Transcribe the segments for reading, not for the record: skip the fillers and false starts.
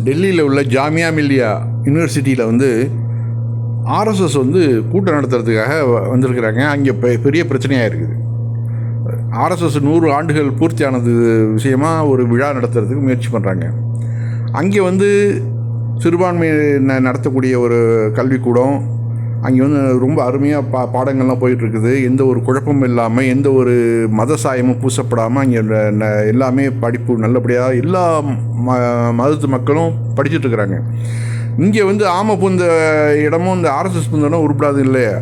டெல்லியில் உள்ள ஜாமியா மில்லியா யூனிவர்சிட்டியில் வந்து ஆர்எஸ்எஸ் வந்து கூட்டம் நடத்துறதுக்காக வந்திருக்கிறாங்க. அங்கே பெரிய பிரச்சனையாக இருக்குது. ஆர்எஸ்எஸ் 100 ஆண்டுகள் பூர்த்தியானது விஷயமாக ஒரு விழா நடத்துறதுக்கு முயற்சி பண்ணுறாங்க. அங்கே வந்து சிறுபான்மை நடத்தக்கூடிய ஒரு கல்விக்கூடம், அங்கே வந்து ரொம்ப அருமையாக பாடங்கள்லாம் போயிட்டுருக்குது. எந்த ஒரு குழப்பமும் இல்லாமல், எந்த ஒரு மத சாயமும் பூசப்படாமல் அங்கே எல்லாமே படிப்பு நல்லபடியாக எல்லா மதத்து மக்களும் படிச்சுட்ருக்குறாங்க. இங்கே வந்து ஆமை பூந்த இடமும் இந்த ஆர்எஸ்எஸ் பூந்த இடம் உருப்படாது இல்லையா?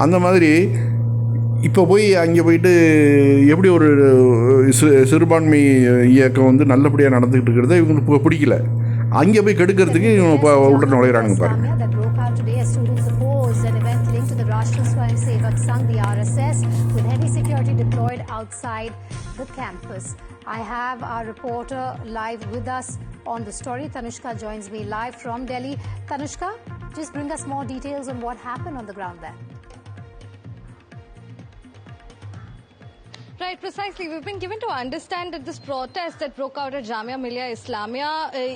அந்த மாதிரி இப்போ போய் அங்கே போயிட்டு எப்படி ஒரு சிறுபான்மை இயக்கம் வந்து நல்லபடியாக நடந்துக்கிட்டு இருக்கிறத இவங்களுக்கு பிடிக்கல. அங்கே போய் கெடுக்கிறதுக்கு இவங்க உள்ள நுழையிறாங்க பாருங்க. I have our reporter live with us on the story. Tanushka joins me live from Delhi. Tanushka, just bring us more details on what happened on the ground there. Right, precisely. We've been given to understand that this protest that broke out at Jamia Millia Islamia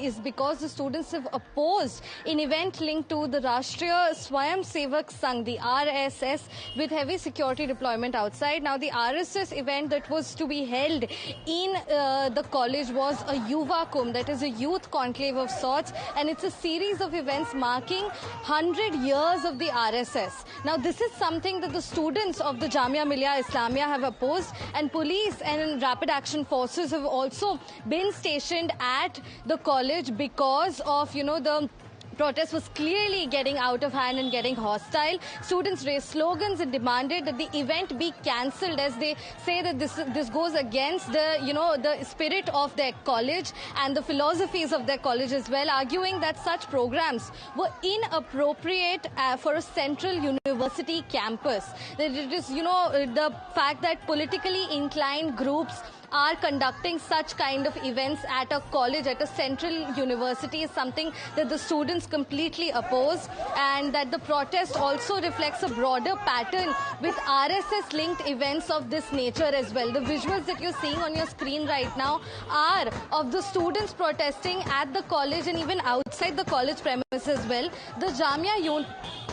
is because the students have opposed an event linked to the Rashtriya Swayam Sevak Sangh, the RSS, with heavy security deployment outside. Now, the RSS event that was to be held in the college was a Yuva Kumbh, that is a youth conclave of sorts, and it's a series of events marking 100 years of the RSS. Now, this is something that the students of the Jamia Millia Islamia have opposed, and police and rapid action forces have also been stationed at the college because of, the protest was clearly getting out of hand and getting hostile. Students raised slogans and demanded that the event be cancelled, as they say that this goes against the spirit of their college and the philosophies of their college as well, arguing that such programs were inappropriate for a central university campus. That it is, the fact that politically inclined groups are conducting such kind of events at a college, at a central university, is something that the students completely oppose, and that the protest also reflects a broader pattern with RSS-linked events of this nature as well. The visuals that you're seeing on your screen right now are of the students protesting at the college and even outside the college premises as well. The Jamia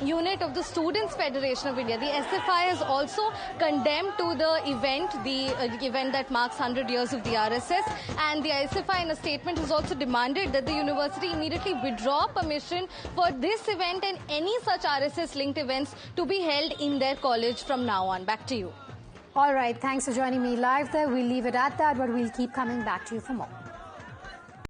unit of the Students' Federation of India, the SFI, has also condemned to the event, the event that marks 100 years of the RSS, and the SFI in a statement has also demanded that the university immediately withdraw permission for this event and any such RSS-linked events to be held in their college from now on. Back to you. All right, thanks for joining me live there. We'll leave it at that, but we'll keep coming back to you for more.